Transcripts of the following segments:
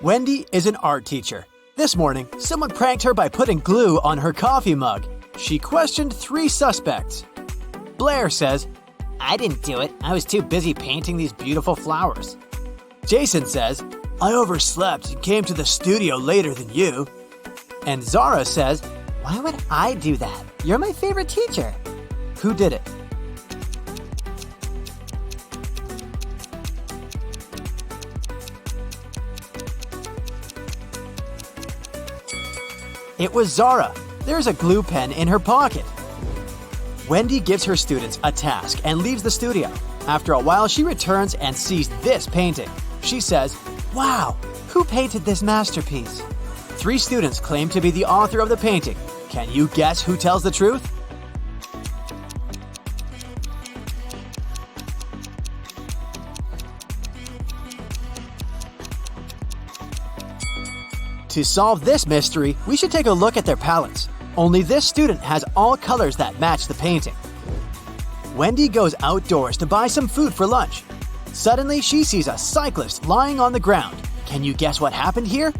Wendy is an art teacher. This morning, someone pranked her by putting glue on her coffee mug. She questioned 3 suspects. Blair says, I didn't do it. I was too busy painting these beautiful flowers. Jason says, I overslept and came to the studio later than you. And Zara says, Why would I do that? You're my favorite teacher. Who did it? It was Zara. There's a glue pen in her pocket. Wendy gives her students a task and leaves the studio. After a while, she returns and sees this painting. She says, Wow, who painted this masterpiece? 3 students claim to be the author of the painting. Can you guess who tells the truth? To solve this mystery, we should take a look at their palettes. Only this student has all colors that match the painting. Wendy goes outdoors to buy some food for lunch. Suddenly, she sees a cyclist lying on the ground. Can you guess what happened here?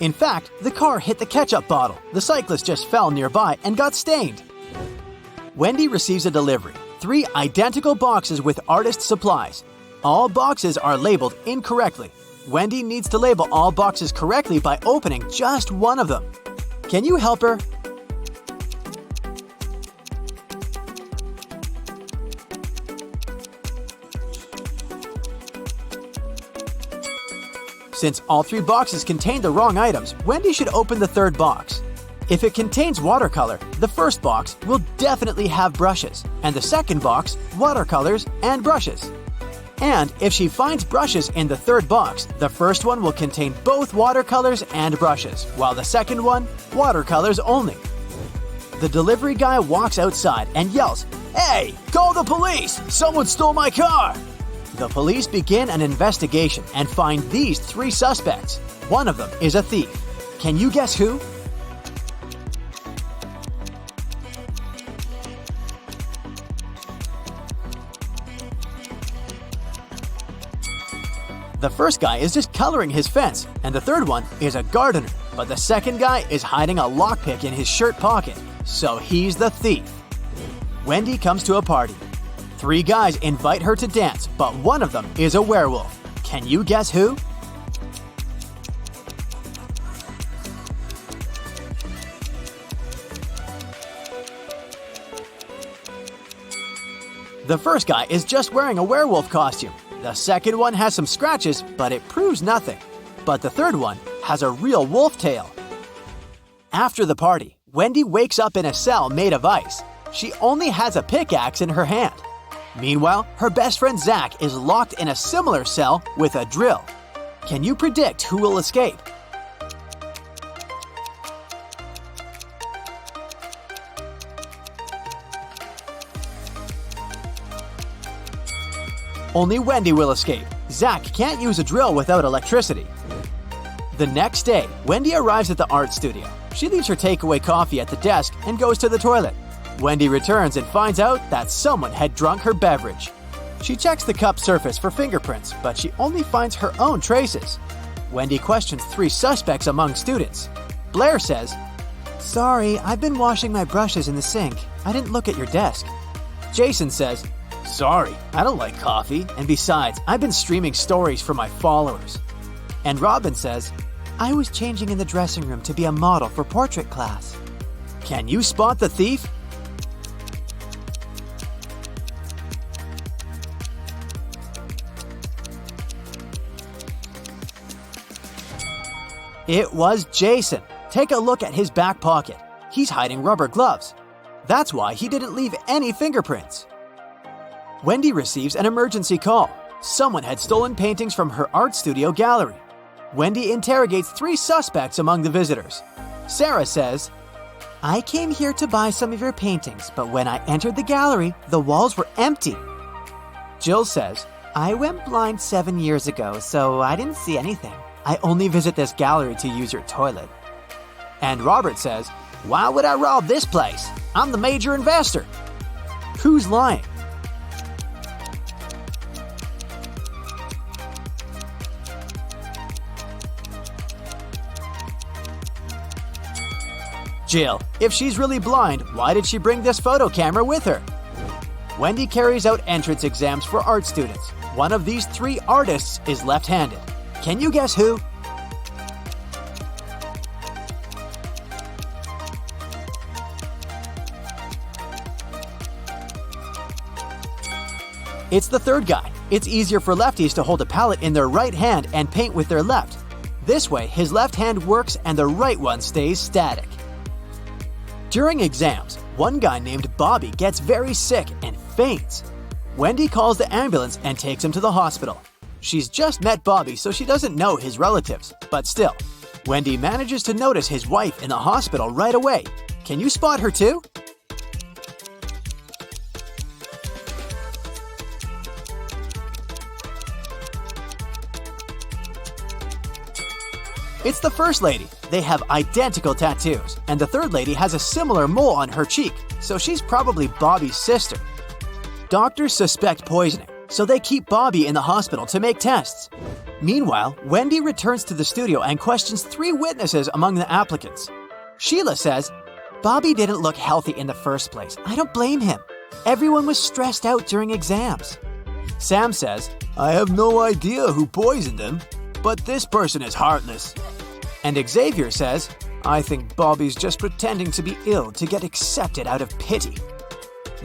In fact, the car hit the ketchup bottle. The cyclist just fell nearby and got stained. Wendy receives a delivery. 3 identical boxes with artist supplies. All boxes are labeled incorrectly. Wendy needs to label all boxes correctly by opening just one of them. Can you help her? Since all 3 boxes contain the wrong items, Wendy should open the 3rd box. If it contains watercolor, the first box will definitely have brushes, and the second box, watercolors and brushes. And if she finds brushes in the 3rd box, the first one will contain both watercolors and brushes, while the second one, watercolors only. The delivery guy walks outside and yells, Hey, call the police! Someone stole my car! The police begin an investigation and find these 3 suspects. One of them is a thief. Can you guess who? The first guy is just coloring his fence, and the 3rd one is a gardener. But the second guy is hiding a lockpick in his shirt pocket, so he's the thief. Wendy comes to a party. 3 guys invite her to dance, but one of them is a werewolf. Can you guess who? The first guy is just wearing a werewolf costume. The second one has some scratches, but it proves nothing. But the 3rd one has a real wolf tail. After the party, Wendy wakes up in a cell made of ice. She only has a pickaxe in her hand. Meanwhile, her best friend Zach is locked in a similar cell with a drill. Can you predict who will escape? Only Wendy will escape. Zach can't use a drill without electricity. The next day, Wendy arrives at the art studio. She leaves her takeaway coffee at the desk and goes to the toilet. Wendy returns and finds out that someone had drunk her beverage. She checks the cup's surface for fingerprints, but she only finds her own traces. Wendy questions 3 suspects among students. Blair says, Sorry, I've been washing my brushes in the sink. I didn't look at your desk. Jason says, Sorry, I don't like coffee, and besides, I've been streaming stories for my followers. And Robin says, I was changing in the dressing room to be a model for portrait class. Can you spot the thief? It was Jason. Take a look at his back pocket. He's hiding rubber gloves. That's why he didn't leave any fingerprints. Wendy receives an emergency call. Someone had stolen paintings from her art studio gallery. Wendy interrogates 3 suspects among the visitors. Sarah says, I came here to buy some of your paintings, but when I entered the gallery, the walls were empty. Jill says, I went blind 7 years ago, so I didn't see anything. I only visit this gallery to use your toilet. And Robert says, Why would I rob this place? I'm the major investor. Who's lying? Jill, if she's really blind, why did she bring this photo camera with her? Wendy carries out entrance exams for art students. One of these 3 artists is left-handed. Can you guess who? It's the third guy. It's easier for lefties to hold a palette in their right hand and paint with their left. This way, his left hand works and the right one stays static. During exams, one guy named Bobby gets very sick and faints. Wendy calls the ambulance and takes him to the hospital. She's just met Bobby, so she doesn't know his relatives, but still, Wendy manages to notice his wife in the hospital right away. Can you spot her too? It's the first lady. They have identical tattoos, and the third lady has a similar mole on her cheek, so she's probably Bobby's sister. Doctors suspect poisoning, so they keep Bobby in the hospital to make tests. Meanwhile, Wendy returns to the studio and questions 3 witnesses among the applicants. Sheila says, "Bobby didn't look healthy in the first place. I don't blame him. Everyone was stressed out during exams." Sam says, "I have no idea who poisoned him, but this person is heartless." And Xavier says, "I think Bobby's just pretending to be ill to get accepted out of pity."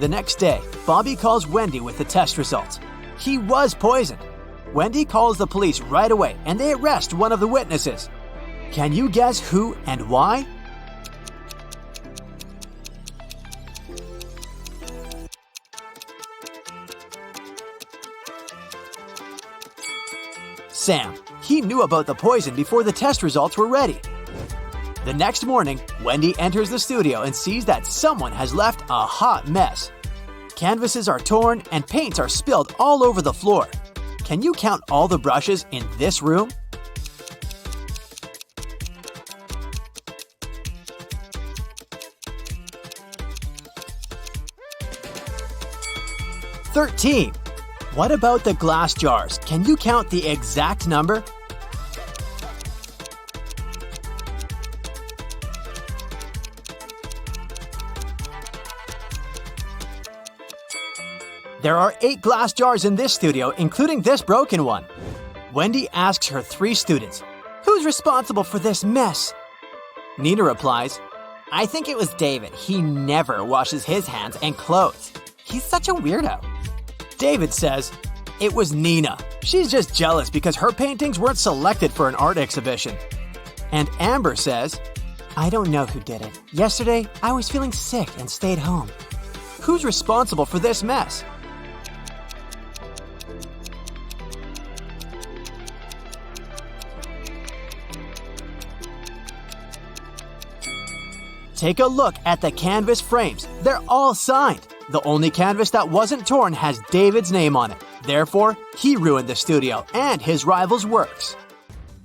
The next day, Bobby calls Wendy with the test results. He was poisoned. Wendy calls the police right away and they arrest one of the witnesses. Can you guess who and why? Sam. He knew about the poison before the test results were ready. The next morning, Wendy enters the studio and sees that someone has left a hot mess. Canvases are torn and paints are spilled all over the floor. Can you count all the brushes in this room? "13. What about the glass jars? Can you count the exact number? There are 8 glass jars in this studio, including this broken one. Wendy asks her 3 students, "Who's responsible for this mess?" Nina replies, I think it was David. He never washes his hands and clothes. He's such a weirdo. David says, "It was Nina. She's just jealous because her paintings weren't selected for an art exhibition." And Amber says, I don't know who did it. Yesterday, I was feeling sick and stayed home. "Who's responsible for this mess?" Take a look at the canvas frames. They're all signed. The only canvas that wasn't torn has David's name on it. Therefore, he ruined the studio and his rival's works.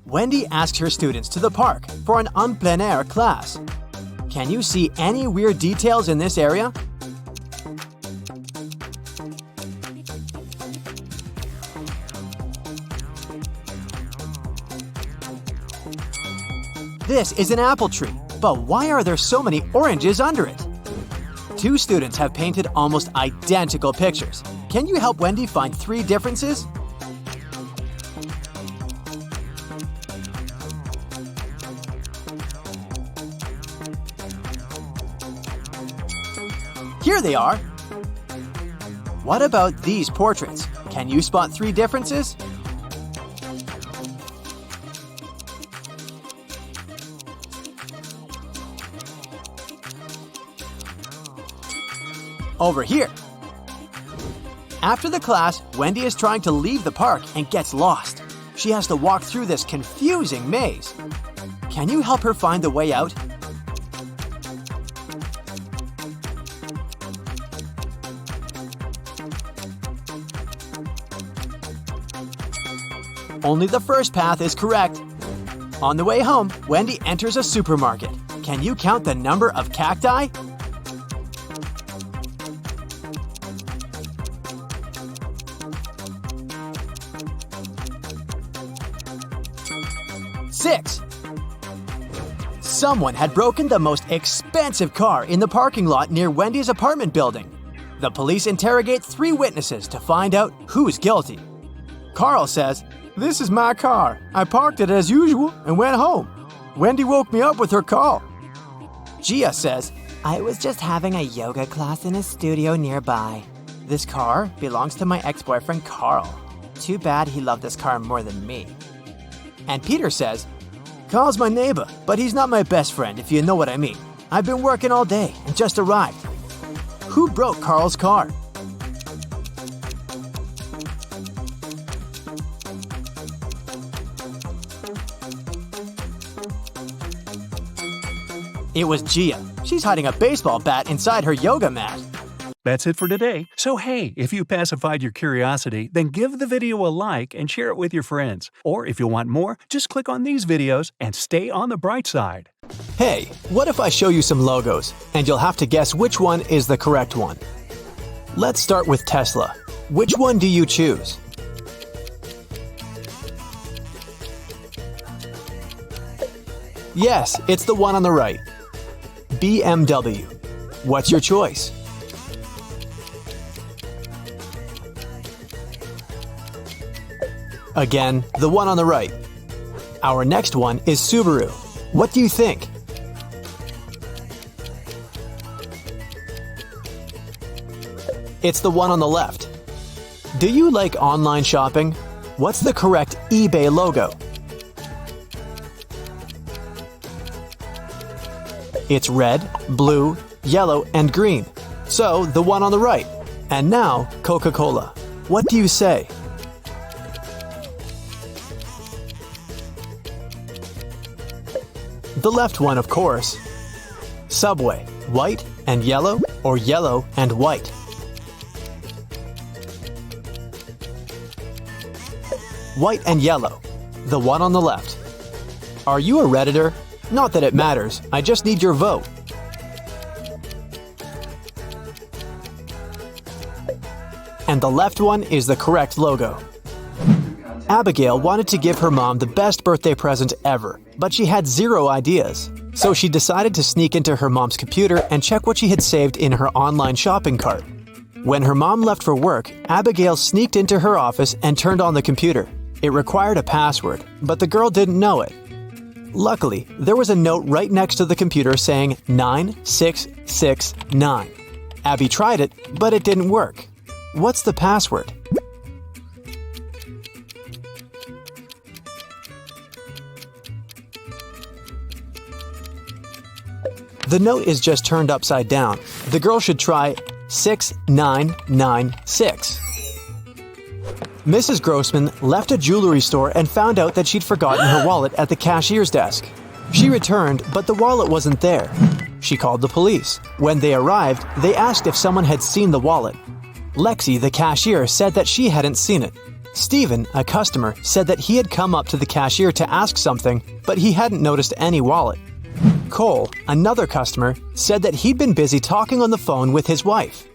Wendy asks her students to the park for an en plein air class. Can you see any weird details in this area? This is an apple tree, but why are there so many oranges under it? 2 students have painted almost identical pictures. Can you help Wendy find 3 differences? Here they are! What about these portraits? Can you spot 3 differences? Over here. After the class, Wendy is trying to leave the park and gets lost. She has to walk through this confusing maze. Can you help her find the way out? Only the first path is correct. On the way home, Wendy enters a supermarket. Can you count the number of cacti? 6. Someone had broken the most expensive car in the parking lot near Wendy's apartment building. The police interrogate 3 witnesses to find out who's guilty. Carl says, "This is my car. I parked it as usual and went home. Wendy woke me up with her call." Gia says, I was just having a yoga class in a studio nearby. This car belongs to my ex-boyfriend Carl. Too bad he loved this car more than me. and Peter says, "Carl's my neighbor, but he's not my best friend, if you know what I mean. I've been working all day and just arrived." Who broke Carl's car? It was Gia. She's hiding a baseball bat inside her yoga mat. That's it for today. So hey, if you pacified your curiosity, then give the video a like and share it with your friends. Or if you want more, just click on these videos and stay on the bright side. Hey, what if I show you some logos, and you'll have to guess which one is the correct one? Let's start with Tesla. Which one do you choose? Yes, it's the one on the right. BMW. What's your choice? Again, the one on the right. Our next one is Subaru. What do you think? It's the one on the left. Do you like online shopping? What's the correct eBay logo? It's red, blue, yellow, and green. So, the one on the right. And now, Coca-Cola. What do you say? The left one, of course. Subway. White and yellow, or yellow and white? White and yellow. The one on the left. Are you a Redditor? Not that it matters, I just need your vote. And the left one is the correct logo. Abigail wanted to give her mom the best birthday present ever, but she had zero ideas. So she decided to sneak into her mom's computer and check what she had saved in her online shopping cart. When her mom left for work, Abigail sneaked into her office and turned on the computer. It required a password, but the girl didn't know it. Luckily, there was a note right next to the computer saying 9669. Abby tried it, but it didn't work. What's the password? The note is just turned upside down. The girl should try 6996. Mrs. Grossman left a jewelry store and found out that she'd forgotten her wallet at the cashier's desk. She returned, but the wallet wasn't there. She called the police. When they arrived, they asked if someone had seen the wallet. Lexi, the cashier, said that she hadn't seen it. Stephen, a customer, said that he had come up to the cashier to ask something, but he hadn't noticed any wallet. Cole, another customer, said that he'd been busy talking on the phone with his wife.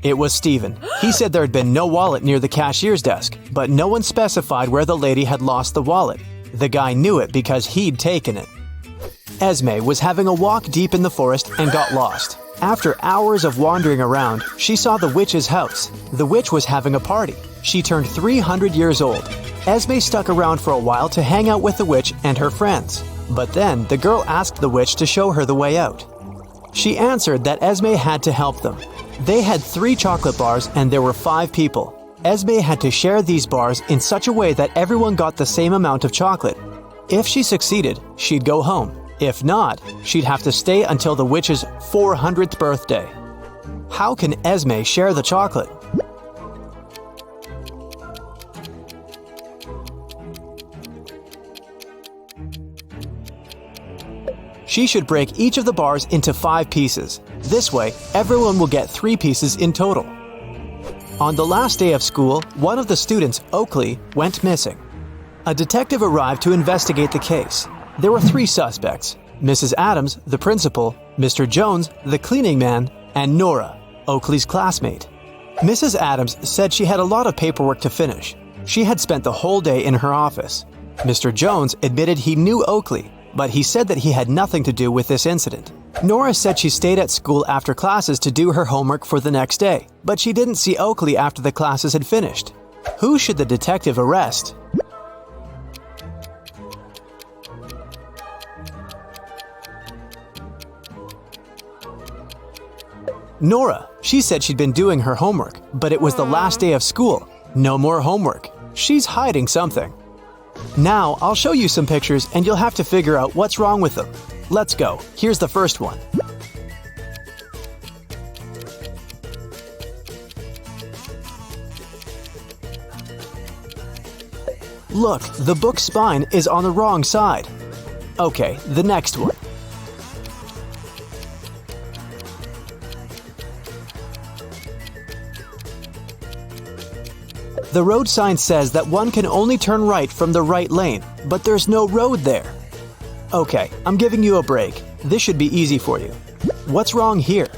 It was Stephen. He said there had been no wallet near the cashier's desk, but no one specified where the lady had lost the wallet. The guy knew it because he'd taken it. Esme was having a walk deep in the forest and got lost. After hours of wandering around, she saw the witch's house. The witch was having a party. She turned 300 years old. Esme stuck around for a while to hang out with the witch and her friends. But then the girl asked the witch to show her the way out. She answered that Esme had to help them. They had 3 chocolate bars and there were 5 people. Esme had to share these bars in such a way that everyone got the same amount of chocolate. If she succeeded, she'd go home. If not, she'd have to stay until the witch's 400th birthday. How can Esme share the chocolate? She should break each of the bars into 5 pieces. This way, everyone will get 3 pieces in total. On the last day of school, one of the students, Oakley, went missing. A detective arrived to investigate the case. There were 3 suspects. Mrs. Adams, the principal, Mr. Jones, the cleaning man, and Nora, Oakley's classmate. Mrs. Adams said she had a lot of paperwork to finish. She had spent the whole day in her office. Mr. Jones admitted he knew Oakley, but he said that he had nothing to do with this incident. Nora said she stayed at school after classes to do her homework for the next day, but she didn't see Oakley after the classes had finished. Who should the detective arrest? Nora. She said she'd been doing her homework, but it was the last day of school. No more homework. She's hiding something. Now, I'll show you some pictures and you'll have to figure out what's wrong with them. Let's go. Here's the first one. Look, the book's spine is on the wrong side. Okay, the next one. The road sign says that one can only turn right from the right lane, but there's no road there. Okay, I'm giving you a break. This should be easy for you. What's wrong here?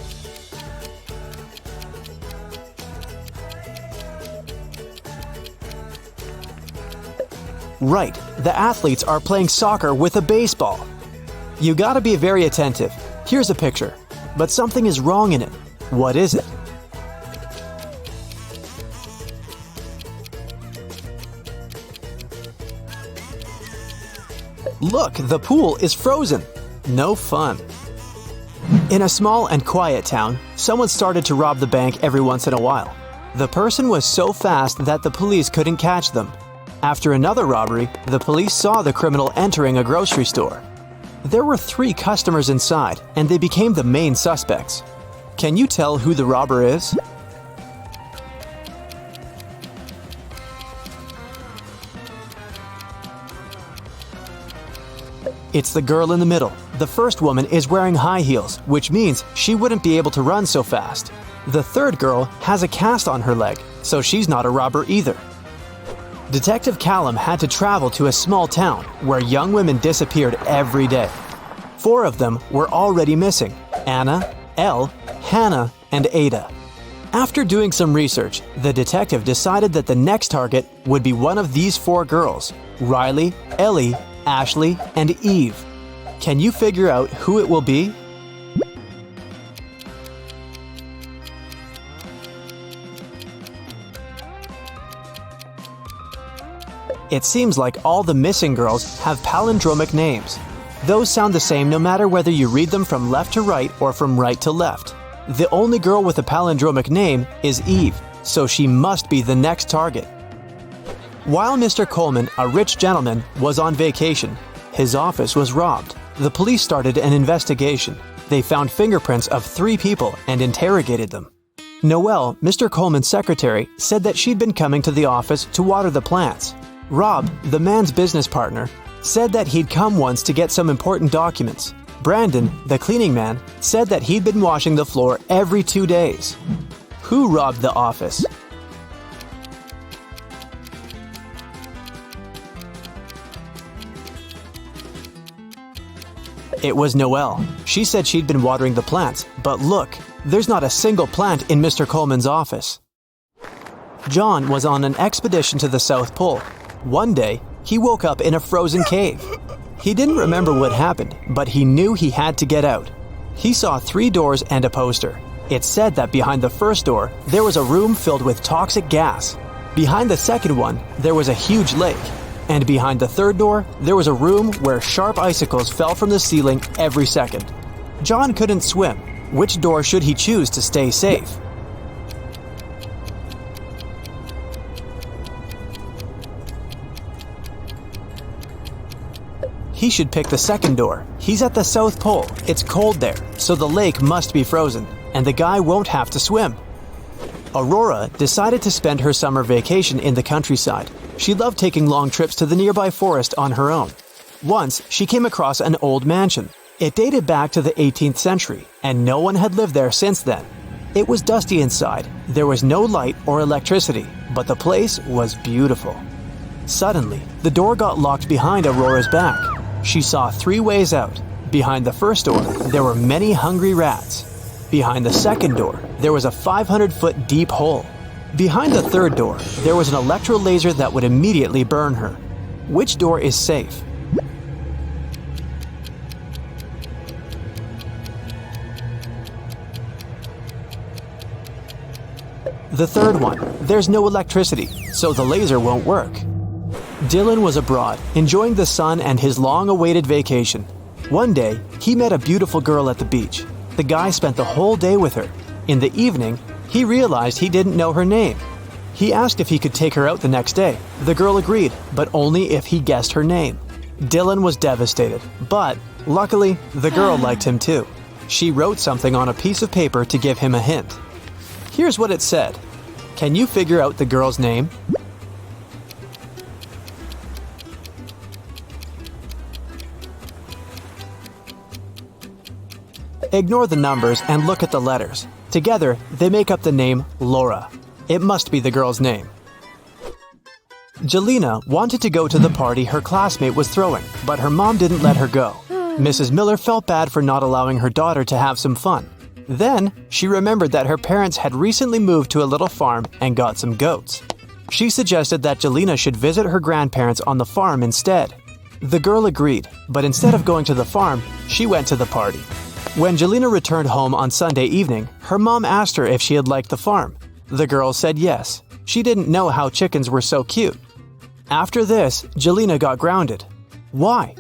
Right, the athletes are playing soccer with a baseball. You gotta be very attentive. Here's a picture, but something is wrong in it. What is it? Look, the pool is frozen. No fun. In a small and quiet town, someone started to rob the bank every once in a while. The person was so fast that the police couldn't catch them. After another robbery, the police saw the criminal entering a grocery store. There were 3 customers inside, and they became the main suspects. Can you tell who the robber is? It's the girl in the middle. The first woman is wearing high heels, which means she wouldn't be able to run so fast. The third girl has a cast on her leg, so she's not a robber either. Detective Callum had to travel to a small town where young women disappeared every day. 4 of them were already missing: Anna, Elle, Hannah, and Ada. After doing some research, the detective decided that the next target would be one of these 4 girls: Riley, Ellie, Ashley, and Eve. Can you figure out who it will be? It seems like all the missing girls have palindromic names. Those sound the same no matter whether you read them from left to right or from right to left. The only girl with a palindromic name is Eve, so she must be the next target. While Mr. Coleman, a rich gentleman, was on vacation, his office was robbed. The police started an investigation. They found fingerprints of 3 people and interrogated them. Noelle, Mr. Coleman's secretary, said that she'd been coming to the office to water the plants. Rob, the man's business partner, said that he'd come once to get some important documents. Brandon, the cleaning man, said that he'd been washing the floor every 2 days. Who robbed the office? It was Noelle. She said she'd been watering the plants, but look, there's not a single plant in Mr. Coleman's office. John was on an expedition to the South Pole. One day, he woke up in a frozen cave. He didn't remember what happened, but he knew he had to get out. He saw 3 doors and a poster. It said that behind the first door, there was a room filled with toxic gas. Behind the second one, there was a huge lake. And behind the third door, there was a room where sharp icicles fell from the ceiling every second. John couldn't swim. Which door should he choose to stay safe? He should pick the second door. He's at the South Pole. It's cold there, so the lake must be frozen, and the guy won't have to swim. Aurora decided to spend her summer vacation in the countryside. She loved taking long trips to the nearby forest on her own. Once, she came across an old mansion. It dated back to the 18th century, and no one had lived there since then. It was dusty inside. There was no light or electricity, but the place was beautiful. Suddenly, the door got locked behind Aurora's back. She saw 3 ways out: Behind the first door, there were many hungry rats. Behind the second door, there was a 500-foot deep hole. Behind the third door, there was an electro laser that would immediately burn her. Which door is safe? The third one. There's no electricity, so the laser won't work. Dylan was abroad, enjoying the sun and his long-awaited vacation. One day, he met a beautiful girl at the beach. The guy spent the whole day with her. In the evening, he realized he didn't know her name. He asked if he could take her out the next day. The girl agreed, but only if he guessed her name. Dylan was devastated, but luckily, the girl liked him too. She wrote something on a piece of paper to give him a hint. Here's what it said. Can you figure out the girl's name? Ignore the numbers and look at the letters. Together, they make up the name Laura. It must be the girl's name. Jelena wanted to go to the party her classmate was throwing, but her mom didn't let her go. Mrs. Miller felt bad for not allowing her daughter to have some fun. Then, she remembered that her parents had recently moved to a little farm and got some goats. She suggested that Jelena should visit her grandparents on the farm instead. The girl agreed, but instead of going to the farm, she went to the party. When Jelena returned home on Sunday evening, her mom asked her if she had liked the farm. The girl said yes. She didn't know how chickens were so cute. After this, Jelena got grounded. Why?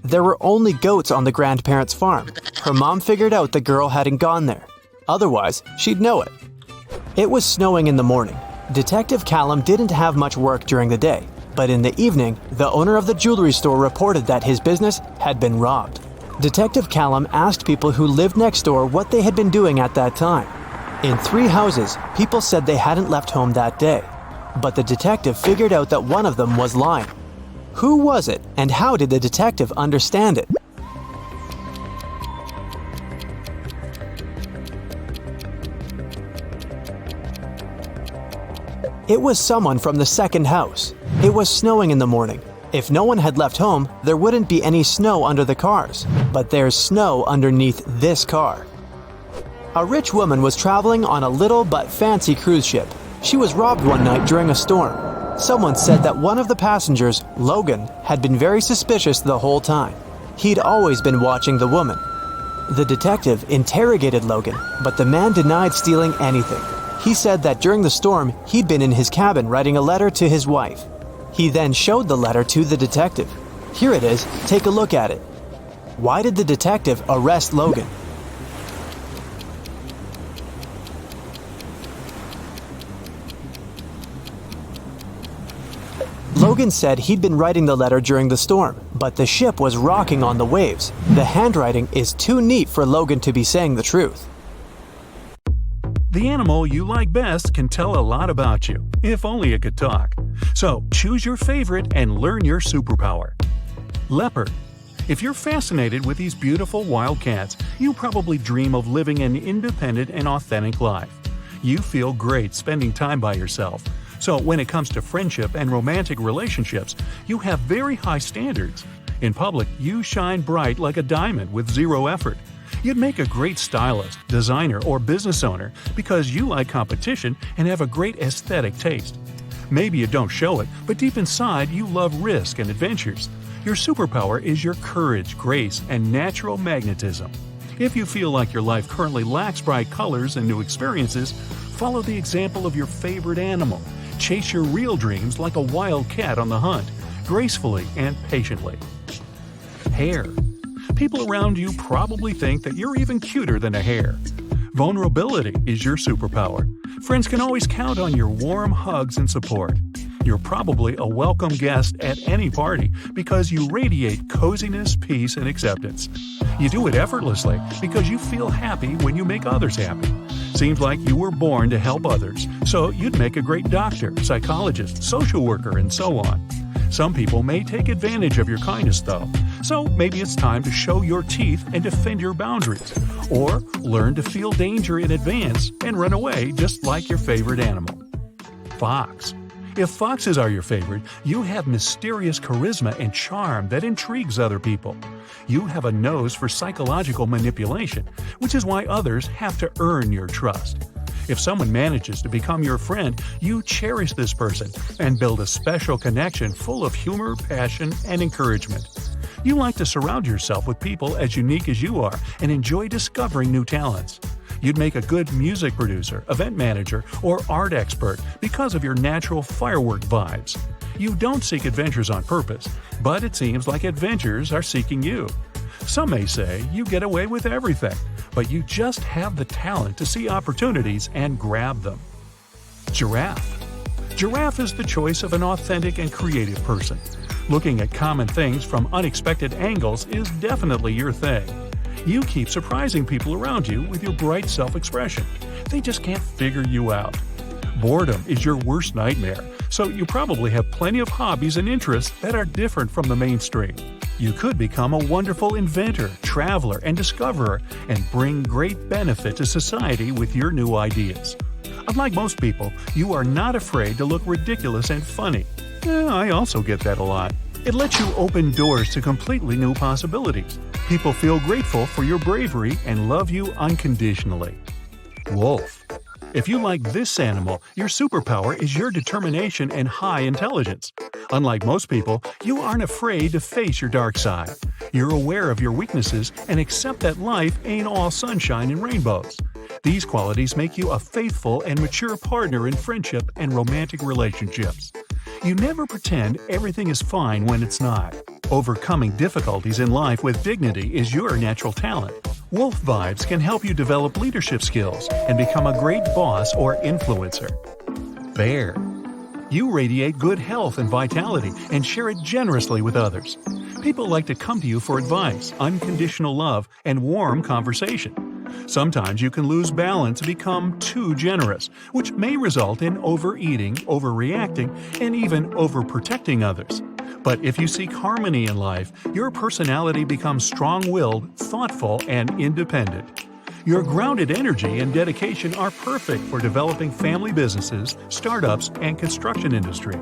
There were only goats on the grandparents' farm. Her mom figured out the girl hadn't gone there. Otherwise, she'd know it. It was snowing in the morning. Detective Callum didn't have much work during the day, but in the evening, the owner of the jewelry store reported that his business had been robbed. Detective Callum asked people who lived next door what they had been doing at that time. In 3 houses, people said they hadn't left home that day, but the detective figured out that one of them was lying. Who was it, and how did the detective understand it? It was someone from the second house. It was snowing in the morning. If no one had left home, there wouldn't be any snow under the cars. But there's snow underneath this car. A rich woman was traveling on a little but fancy cruise ship. She was robbed one night during a storm. Someone said that one of the passengers, Logan, had been very suspicious the whole time. He'd always been watching the woman. The detective interrogated Logan, but the man denied stealing anything. He said that during the storm, he'd been in his cabin writing a letter to his wife. He then showed the letter to the detective. Here it is, take a look at it. Why did the detective arrest Logan? Logan said he'd been writing the letter during the storm, but the ship was rocking on the waves. The handwriting is too neat for Logan to be saying the truth. The animal you like best can tell a lot about you, if only it could talk. So choose your favorite and learn your superpower. Leopard. If you're fascinated with these beautiful wild cats, you probably dream of living an independent and authentic life. You feel great spending time by yourself. So when it comes to friendship and romantic relationships, you have very high standards. In public, you shine bright like a diamond with zero effort. You'd make a great stylist, designer, or business owner because you like competition and have a great aesthetic taste. Maybe you don't show it, but deep inside you love risk and adventures. Your superpower is your courage, grace, and natural magnetism. If you feel like your life currently lacks bright colors and new experiences, follow the example of your favorite animal. Chase your real dreams like a wild cat on the hunt, gracefully and patiently. Hare. People around you probably think that you're even cuter than a hare. Vulnerability is your superpower. Friends can always count on your warm hugs and support. You're probably a welcome guest at any party because you radiate coziness, peace, and acceptance. You do it effortlessly because you feel happy when you make others happy. Seems like you were born to help others, so you'd make a great doctor, psychologist, social worker, and so on. Some people may take advantage of your kindness, though, so maybe it's time to show your teeth and defend your boundaries, or learn to feel danger in advance and run away just like your favorite animal. Fox. If foxes are your favorite, you have mysterious charisma and charm that intrigues other people. You have a nose for psychological manipulation, which is why others have to earn your trust. If someone manages to become your friend, you cherish this person and build a special connection full of humor, passion, and encouragement. You like to surround yourself with people as unique as you are and enjoy discovering new talents. You'd make a good music producer, event manager, or art expert because of your natural firework vibes. You don't seek adventures on purpose, but it seems like adventures are seeking you. Some may say you get away with everything, but you just have the talent to see opportunities and grab them. Giraffe. Giraffe is the choice of an authentic and creative person. Looking at common things from unexpected angles is definitely your thing. You keep surprising people around you with your bright self-expression. They just can't figure you out. Boredom is your worst nightmare, so you probably have plenty of hobbies and interests that are different from the mainstream. You could become a wonderful inventor, traveler, and discoverer, and bring great benefit to society with your new ideas. Unlike most people, you are not afraid to look ridiculous and funny. I also get that a lot. It lets you open doors to completely new possibilities. People feel grateful for your bravery and love you unconditionally. Wolf. If you like this animal, your superpower is your determination and high intelligence. Unlike most people, you aren't afraid to face your dark side. You're aware of your weaknesses and accept that life ain't all sunshine and rainbows. These qualities make you a faithful and mature partner in friendship and romantic relationships. You never pretend everything is fine when it's not. Overcoming difficulties in life with dignity is your natural talent. Wolf vibes can help you develop leadership skills and become a great boss or influencer. Bear. You radiate good health and vitality and share it generously with others. People like to come to you for advice, unconditional love, and warm conversation. Sometimes you can lose balance and become too generous, which may result in overeating, overreacting, and even overprotecting others. But if you seek harmony in life, your personality becomes strong-willed, thoughtful, and independent. Your grounded energy and dedication are perfect for developing family businesses, startups, and construction industry.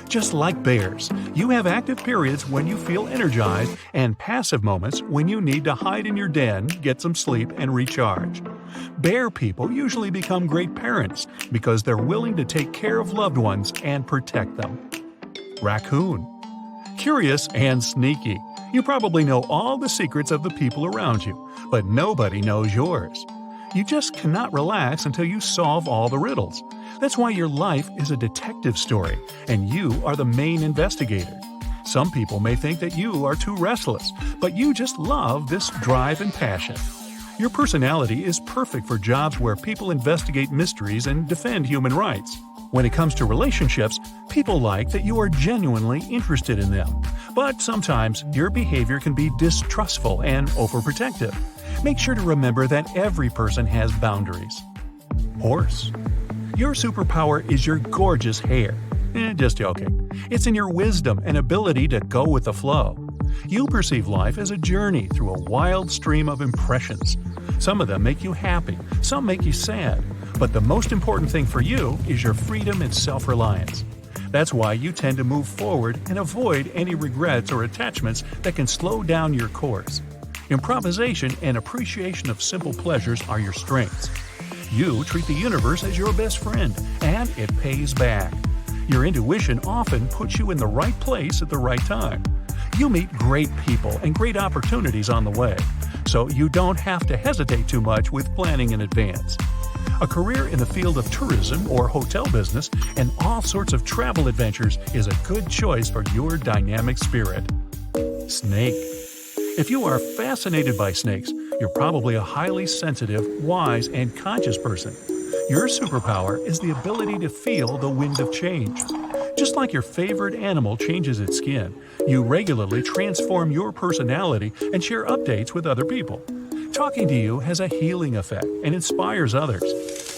Just like bears, you have active periods when you feel energized and passive moments when you need to hide in your den, get some sleep, and recharge. Bear people usually become great parents because they're willing to take care of loved ones and protect them. Raccoon. Curious and sneaky. You probably know all the secrets of the people around you, but nobody knows yours. You just cannot relax until you solve all the riddles. That's why your life is a detective story, and you are the main investigator. Some people may think that you are too restless, but you just love this drive and passion. Your personality is perfect for jobs where people investigate mysteries and defend human rights. When it comes to relationships, people like that you are genuinely interested in them. But sometimes your behavior can be distrustful and overprotective. Make sure to remember that every person has boundaries. Horse. Your superpower is your gorgeous hair. Just joking. It's in your wisdom and ability to go with the flow. You perceive life as a journey through a wild stream of impressions. Some of them make you happy, some make you sad. But the most important thing for you is your freedom and self-reliance. That's why you tend to move forward and avoid any regrets or attachments that can slow down your course. Improvisation and appreciation of simple pleasures are your strengths. You treat the universe as your best friend, and it pays back. Your intuition often puts you in the right place at the right time. You meet great people and great opportunities on the way, so you don't have to hesitate too much with planning in advance. A career in the field of tourism or hotel business and all sorts of travel adventures is a good choice for your dynamic spirit. Snake. If you are fascinated by snakes, you're probably a highly sensitive, wise, and conscious person. Your superpower is the ability to feel the wind of change. Just like your favorite animal changes its skin, you regularly transform your personality and share updates with other people. Talking to you has a healing effect and inspires others.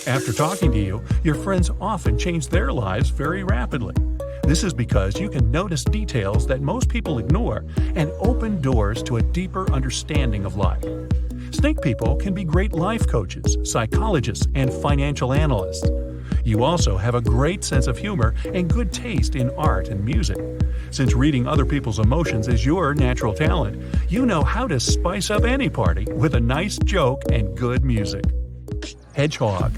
After talking to you, your friends often change their lives very rapidly. This is because you can notice details that most people ignore and open doors to a deeper understanding of life. Snake people can be great life coaches, psychologists, and financial analysts. You also have a great sense of humor and good taste in art and music. Since reading other people's emotions is your natural talent, you know how to spice up any party with a nice joke and good music. Hedgehog.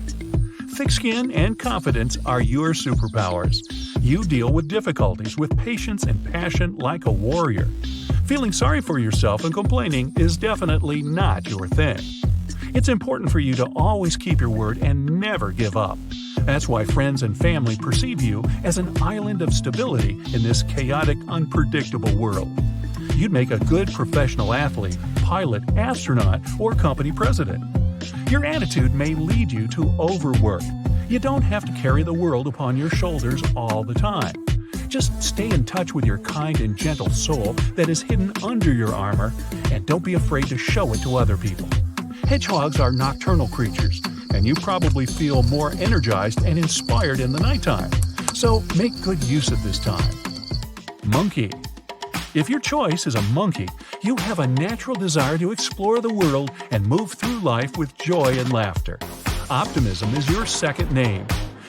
Thick skin and confidence are your superpowers. You deal with difficulties with patience and passion like a warrior. Feeling sorry for yourself and complaining is definitely not your thing. It's important for you to always keep your word and never give up. That's why friends and family perceive you as an island of stability in this chaotic, unpredictable world. You'd make a good professional athlete, pilot, astronaut, or company president. Your attitude may lead you to overwork. You don't have to carry the world upon your shoulders all the time. Just stay in touch with your kind and gentle soul that is hidden under your armor, and don't be afraid to show it to other people. Hedgehogs are nocturnal creatures, and you probably feel more energized and inspired in the nighttime. So make good use of this time. Monkey. If your choice is a monkey, you have a natural desire to explore the world and move through life with joy and laughter. Optimism is your second name.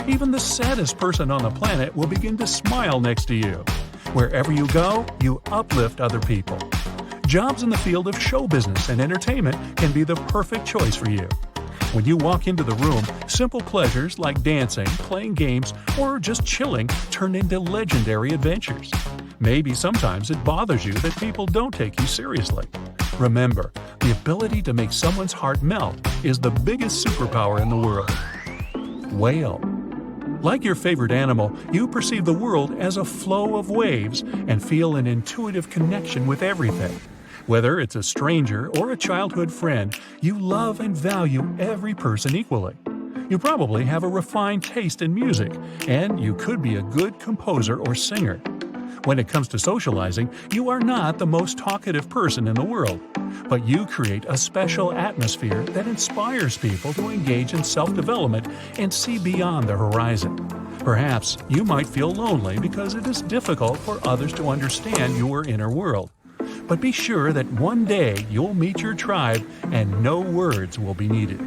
Even the saddest person on the planet will begin to smile next to you. Wherever you go, you uplift other people. Jobs in the field of show business and entertainment can be the perfect choice for you. When you walk into the room, simple pleasures like dancing, playing games, or just chilling turn into legendary adventures. Maybe sometimes it bothers you that people don't take you seriously. Remember, the ability to make someone's heart melt is the biggest superpower in the world. Whale. Like your favorite animal, you perceive the world as a flow of waves and feel an intuitive connection with everything. Whether it's a stranger or a childhood friend, you love and value every person equally. You probably have a refined taste in music, and you could be a good composer or singer. When it comes to socializing, you are not the most talkative person in the world, but you create a special atmosphere that inspires people to engage in self-development and see beyond the horizon. Perhaps you might feel lonely because it is difficult for others to understand your inner world. But be sure that one day you'll meet your tribe and no words will be needed.